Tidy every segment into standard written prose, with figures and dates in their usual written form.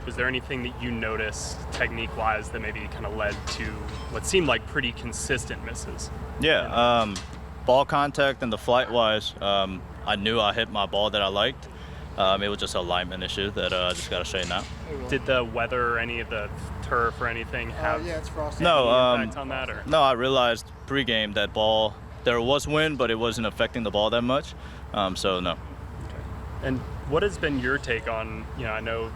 was there anything that you noticed technique-wise that maybe kind of led to what seemed like pretty consistent misses? Yeah, ball contact and the flight-wise, I knew I hit my ball that I liked. It was just an alignment issue that I just got to straighten out. Did the weather or any of the turf or anything have it's frosty. any impact on that? Or? No, I realized pregame that ball, there was wind, but it wasn't affecting the ball that much, so no. Okay. And what has been your take on, I know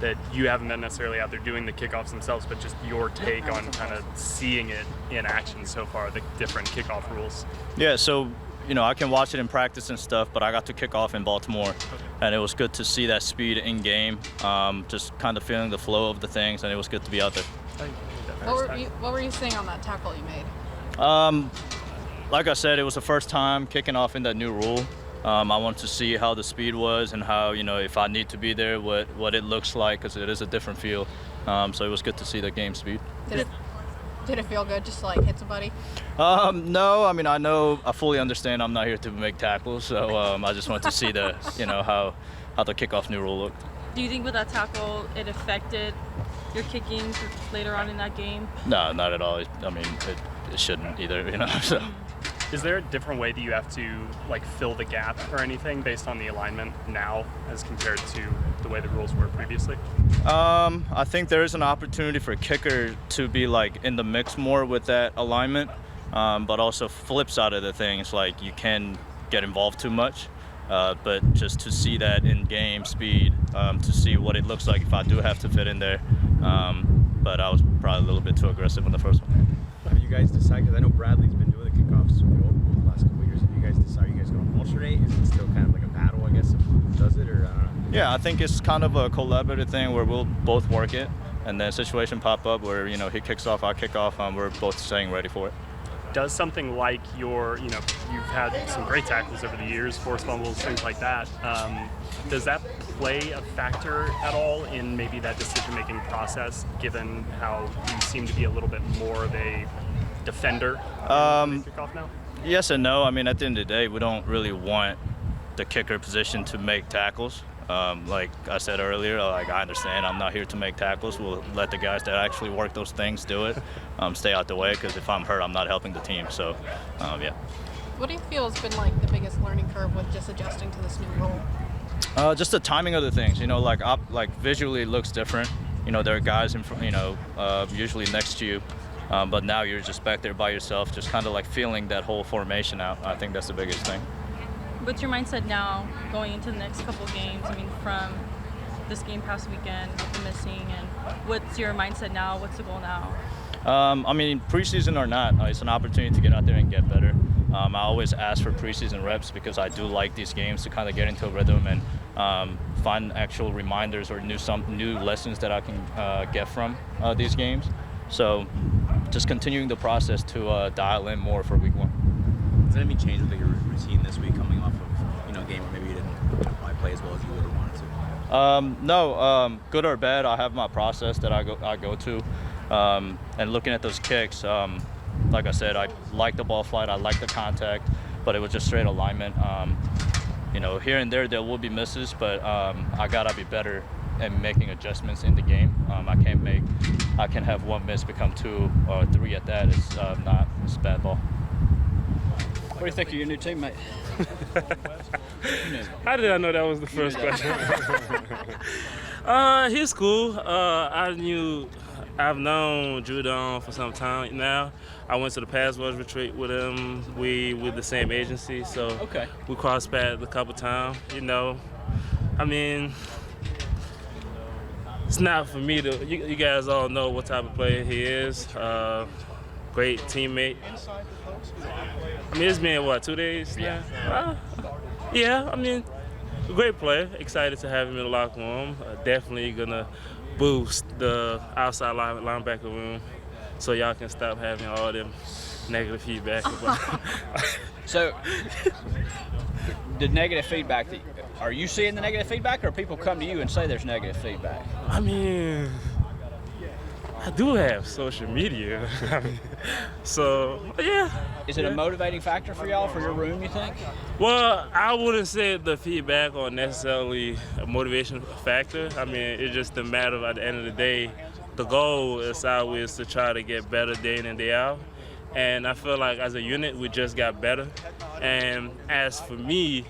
that you haven't been necessarily out there doing the kickoffs themselves, but just your take on kind of seeing it in action so far, the different kickoff rules? Yeah, so, I can watch it in practice and stuff, but I got to kick off in Baltimore, and it was good to see that speed in game, just kind of feeling the flow of the things, and it was good to be out there. What were you saying on that tackle you made? Like I said, it was the first time kicking off in that new rule. I wanted to see how the speed was and how, if I need to be there, what it looks like, because it is a different feel. So it was good to see the game speed. Did it feel good just to hit somebody? No, I fully understand I'm not here to make tackles, so I just wanted to see the, how the kickoff new rule looked. Do you think with that tackle it affected your kicking later on in that game? No, not at all. It shouldn't either, so. Is there a different way that you have to fill the gap or anything based on the alignment now as compared to the way the rules were previously? I think there is an opportunity for a kicker to be in the mix more with that alignment, but also flip side of the things, you can get involved too much. But just to see that in game speed, to see what it looks like if I do have to fit in there. But I was probably a little bit too aggressive in the first one. Have you guys decided, because I know Bradley's been doing the kickoffs over the last couple of years, have you guys decided you guys going to alternate? Is it still kind of like a battle, I guess, of who does it, or I don't know? Yeah, I think it's kind of a collaborative thing where we'll both work it, and then a situation pop up where, he kicks off, I kick off, and we're both staying ready for it. Does something like you've had some great tackles over the years, forced fumbles, things like that. Does that play a factor at all in maybe that decision-making process, given how you seem to be a little bit more of a defender kickoff now? Yes and no. At the end of the day, we don't really want the kicker position to make tackles. Like I said earlier, I understand I'm not here to make tackles. We'll let the guys that actually work those things do it. Stay out the way, because if I'm hurt, I'm not helping the team. So, yeah. What do you feel has been the biggest learning curve with just adjusting to this new rule? Just the timing of the things. Visually it looks different. There are guys in front, usually next to you. But now you're just back there by yourself, just kind of feeling that whole formation out. I think that's the biggest thing. What's your mindset now going into the next couple of games? From this game past weekend with the missing, and what's your mindset now? What's the goal now? Preseason or not, it's an opportunity to get out there and get better. I always ask for preseason reps because I do like these games to kind of get into a rhythm and find actual reminders or new lessons that I can get from these games. So just continuing the process to dial in more for week one. Is there any change with your routine this week coming off of a game where maybe you didn't play as well as you would have wanted to? No, good or bad, I have my process that I go to. And looking at those kicks, like I said, I like the ball flight, I like the contact, but it was just straight alignment. Here and there will be misses, but I gotta be better at making adjustments in the game. I can have one miss become 2 or 3 at that. It's a bad ball. What do you think of your new teammate? How did I know that was the first question? He's cool. I've known Judon for some time now. I went to the Pass Rush retreat with him. We with the same agency, so we crossed paths a couple times. It's not for me to. You guys all know what type of player he is. Great teammate. It's been 2 days now? Great player. Excited to have him in the locker room. Definitely gonna boost the outside linebacker room, so y'all can stop having all them negative feedback. So, the negative feedback, are you seeing the negative feedback, or people come to you and say there's negative feedback? I do have social media. So, yeah. Is it a motivating factor for y'all for your room, you think? Well, I wouldn't say the feedback or necessarily a motivation factor. I mean, it's just a matter of, at the end of the day, the goal is always to try to get better day in and day out. And I feel like as a unit, we just got better. And as for me,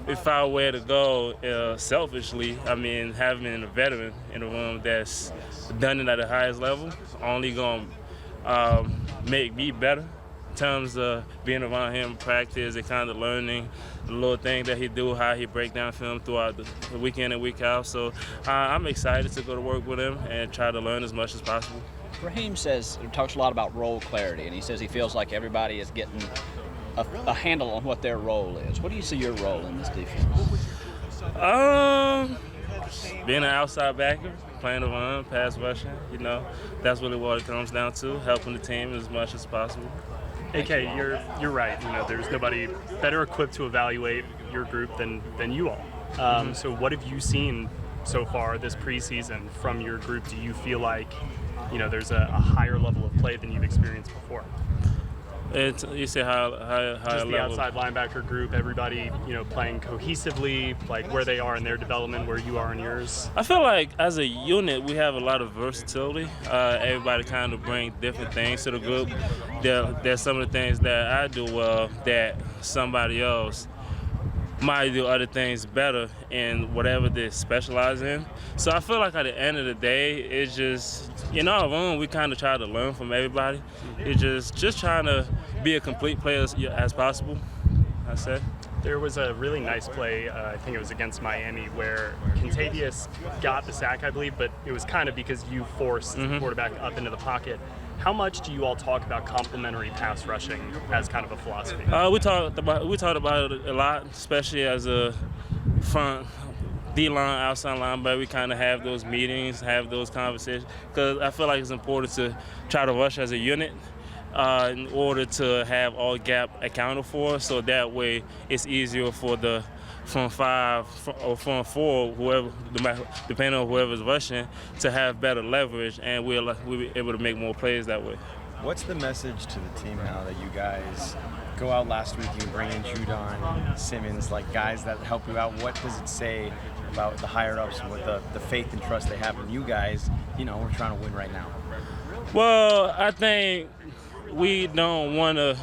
if I were to go selfishly, I mean, having a veteran in the room that's done it at the highest level, only going to make me better in terms of being around him, practice, and kind of learning the little thing that he do, how he break down film throughout the week in and week out. So I'm excited to go to work with him and try to learn as much as possible. Raheem talks a lot about role clarity, and he says he feels like everybody is getting a handle on what their role is. What do you see your role in this defense? Being an outside backer, playing the run, pass rushing, that's really what it comes down to, helping the team as much as possible. AK, you're right. There's nobody better equipped to evaluate your group than you all. So what have you seen so far this preseason from your group? Do you feel like there's a higher level of play than you've experienced before? You say higher Just the level. outside linebacker group, everybody playing cohesively, like where they are in their development, where you are in yours. I feel like as a unit we have a lot of versatility. Everybody kind of brings different things to the group. There's some of the things that I do well that somebody else might do other things better in whatever they specialize in. So I feel like at the end of the day, it's just, our room, we kind of try to learn from everybody. It's just trying to be a complete player as possible, I say. There was a really nice play, I think it was against Miami, where Contavious got the sack, I believe, but it was kind of because you forced the quarterback up into the pocket. How much do you all talk about complementary pass rushing as kind of a philosophy? We talked about it a lot, especially as a front D-line, outside linebacker. We kind of have those meetings, have those conversations, because I feel like it's important to try to rush as a unit in order to have all gap accounted for, so that way it's easier for the front five or front four, whoever, depending on whoever's rushing, to have better leverage, and we'll be able to make more plays that way. What's the message to the team now that you guys go out last week, you bring in Judon, Simmons, like guys that help you out? What does it say about the higher-ups and what the faith and trust they have in you guys? We're trying to win right now. Well, I think we don't want to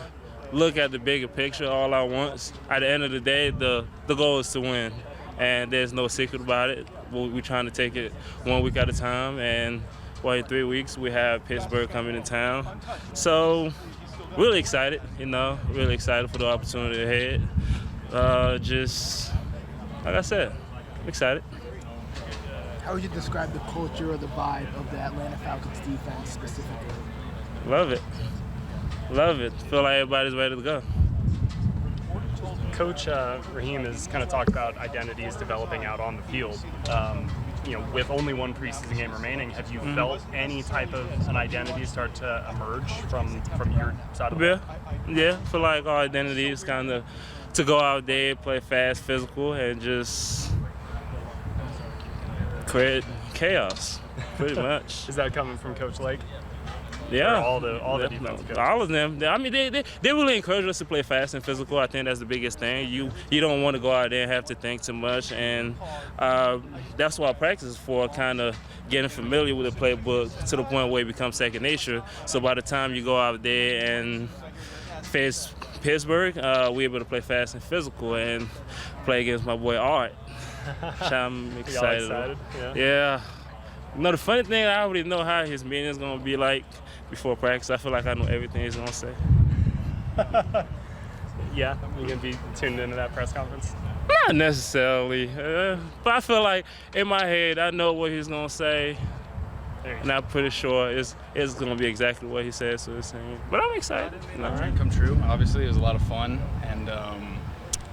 look at the bigger picture all at once. At the end of the day, the goal is to win, and there's no secret about it. We're trying to take it 1 week at a time, and in 3 weeks we have Pittsburgh coming to town. So really excited, really excited for the opportunity ahead. Just like I said, I'm excited. How would you describe the culture or the vibe of the Atlanta Falcons defense specifically? Love it. Feel like everybody's ready to go. Coach Raheem has kind of talked about identities developing out on the field. With only one preseason game remaining, have you felt any type of an identity start to emerge from your side of the ball? Yeah. I feel like our identity is kind of to go out there, play fast, physical, and just create chaos, pretty much. Is that coming from Coach Lake? Yeah, all the defensive coaches? All of them. I mean, they really encourage us to play fast and physical. I think that's the biggest thing. You don't want to go out there and have to think too much, and that's what practice is for, kind of getting familiar with the playbook to the point where it becomes second nature. So by the time you go out there and face Pittsburgh, we're able to play fast and physical and play against my boy Art, which I'm excited. Y'all excited? Yeah. The funny thing, I already know how his meeting is going to be like before practice. I feel like I know everything he's going to say. Yeah, you going to be tuned into that press conference? Not necessarily, but I feel like in my head I know what he's going to say, and I'm pretty sure it's going to be exactly what he says to his team. But I'm excited. Come true. Obviously, it was a lot of fun, and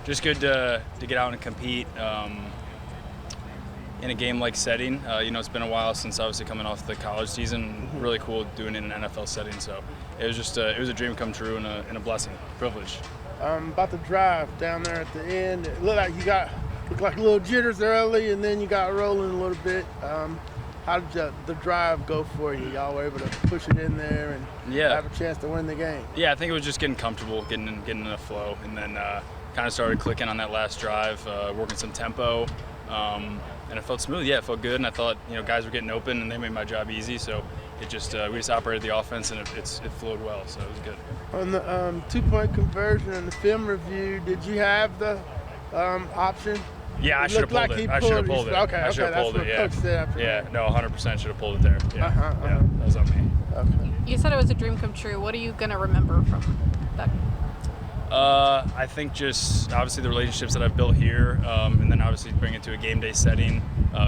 just good to get out and compete. In a game-like setting. It's been a while since obviously coming off the college season. Really cool doing it in an NFL setting. So it was just it was a dream come true and a blessing, privilege. About the drive down there at the end, it looked like you got a little jitters early, and then you got rolling a little bit. how did the drive go for you? Y'all were able to push it in there and have a chance to win the game. Yeah, I think it was just getting comfortable, getting in a flow, and then kind of started clicking on that last drive, working some tempo, and it felt smooth. Yeah, it felt good, and I thought guys were getting open, and they made my job easy. So it just we just operated the offense, and it flowed well. So it was good. On the 2-point conversion and the film review, did you have the option? Yeah, I should have pulled it. I should have pulled it. Okay, I should have pulled it. Coach said after yeah. No, 100% should have pulled it there. Yeah, yeah, that was on me. Okay. You said it was a dream come true. What are you gonna remember from that? I think just obviously the relationships that I've built here, and then obviously bring it to a game day setting,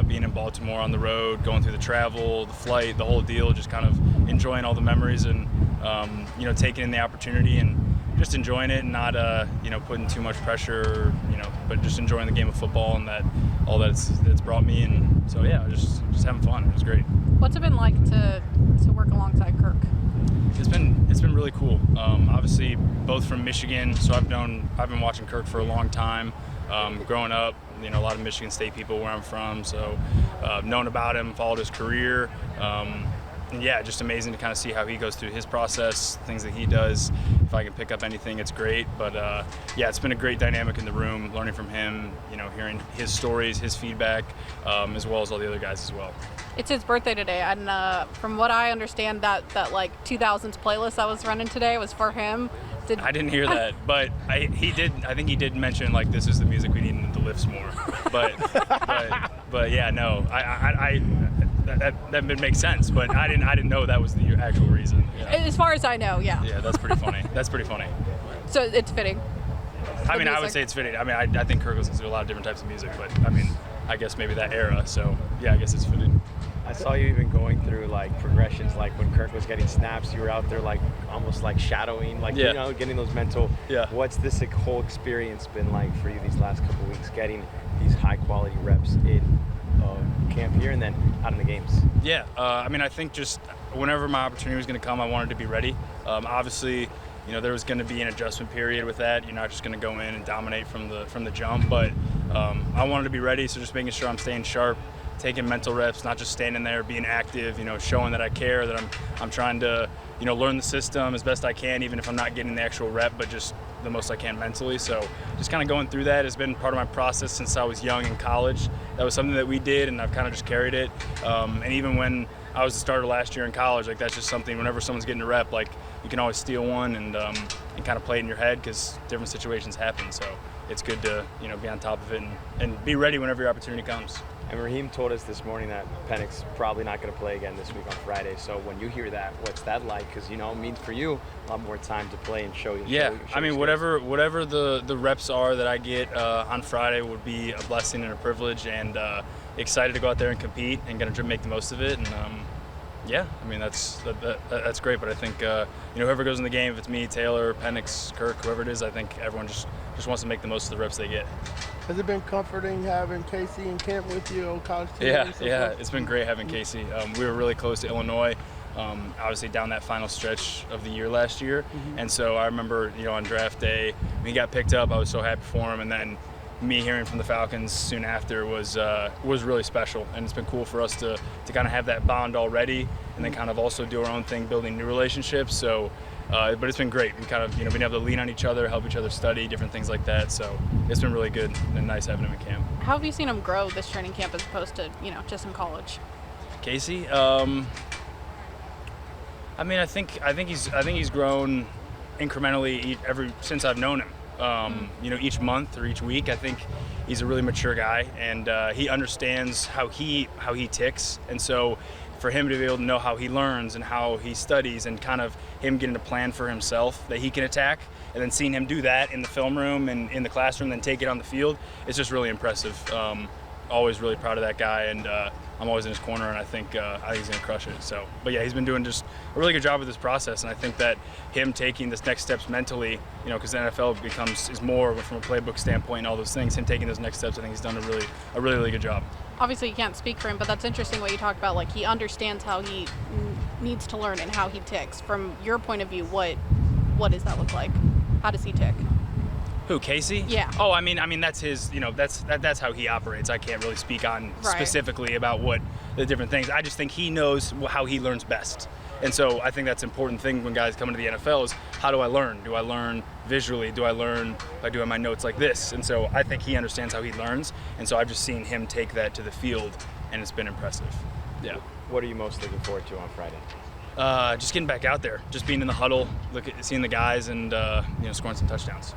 being in Baltimore on the road, going through the travel, the flight, the whole deal, just kind of enjoying all the memories and taking in the opportunity and just enjoying it and not putting too much pressure, but just enjoying the game of football and all that's brought me. And so yeah, just having fun. It was great. What's it been like to work alongside Kirk? It's been really cool. Obviously, both from Michigan, so I've been watching Kirk for a long time. Growing up, a lot of Michigan State people where I'm from, so known about him, followed his career. And yeah, just amazing to kind of see how he goes through his process, things that he does. If I can pick up anything, it's great. But yeah, it's been a great dynamic in the room, learning from him, hearing his stories, his feedback, as well as all the other guys as well. It's his birthday today, and from what I understand, that like 2000s playlist I was running today was for him. I didn't hear that, but I think he did mention like this is the music we need in the lifts more. But yeah, no, that makes sense. But I didn't know that was the actual reason. Yeah. As far as I know, yeah. Yeah, that's pretty funny. That's pretty funny. So it's fitting. I mean, I would say it's fitting. I mean, I think Kirk listens to a lot of different types of music, but I mean, I guess maybe that era. So yeah, I guess it's fitting. I saw you even going through like progressions, like when Kirk was getting snaps, you were out there like almost like shadowing, like getting those mental. Yeah. What's this whole experience been like for you these last couple of weeks, getting these high quality reps in camp here and then out in the games? Yeah, I mean, I think just whenever my opportunity was going to come, I wanted to be ready. Obviously, there was going to be an adjustment period with that. You're not just going to go in and dominate from the jump, but I wanted to be ready. So just making sure I'm staying sharp, taking mental reps, not just standing there, being active, showing that I care, that I'm trying to, learn the system as best I can, even if I'm not getting the actual rep, but just the most I can mentally. So just kind of going through that has been part of my process since I was young in college. That was something that we did, and I've kind of just carried it. And even when I was the starter last year in college, like that's just something, whenever someone's getting a rep, like you can always steal one and kind of play it in your head because different situations happen. So it's good to, be on top of it and be ready whenever your opportunity comes. And Raheem told us this morning that Paddock's probably not going to play again this week on Friday. So when you hear that, what's that like? Because it means for you a lot more time to play and show. Yeah, I mean, whatever the reps are that I get on Friday would be a blessing and a privilege, and excited to go out there and compete and going to make the most of it. And yeah, I mean that's great. But I think whoever goes in the game, if it's me, Taylor, Penix, Kirk, whoever it is, I think everyone just wants to make the most of the reps they get. Has it been comforting having Casey in camp with you, old college team? Yeah, it's been great having Casey. We were really close to Illinois, obviously down that final stretch of the year last year. Mm-hmm. And so I remember, on draft day, when he got picked up, I was so happy for him. And then me hearing from the Falcons soon after was really special. And it's been cool for us to kind of have that bond already and then kind of also do our own thing, building new relationships. So. But it's been great. We kind of, been able to lean on each other, help each other study, different things like that. So it's been really good and nice having him in camp. How have you seen him grow this training camp as opposed to, just in college? Casey, I mean, I think he's grown incrementally since I've known him. Each month or each week. I think he's a really mature guy, and he understands how he ticks, and so. For him to be able to know how he learns and how he studies and kind of him getting a plan for himself that he can attack, and then seeing him do that in the film room and in the classroom, then take it on the field, it's just really impressive. Always really proud of that guy, and I'm always in his corner, and I think he's going to crush it. So, but yeah, he's been doing just a really good job with this process, and I think that him taking this next steps mentally, because the NFL is more from a playbook standpoint and all those things, him taking those next steps, I think he's done a really good job. Obviously, you can't speak for him, but that's interesting what you talk about. Like, he understands how he needs to learn and how he ticks. From your point of view, what does that look like? How does he tick? Who, Casey? Yeah. Oh, I mean that's his, that's how he operates. I can't really speak on specifically about what the different things. I just think he knows how he learns best. And so I think that's an important thing when guys come into the NFL is, how do I learn? Do I learn visually? Do I learn by doing my notes like this? And so I think he understands how he learns. And so I've just seen him take that to the field, and it's been impressive. Yeah. What are you most looking forward to on Friday? Just getting back out there, just being in the huddle, seeing the guys, and scoring some touchdowns.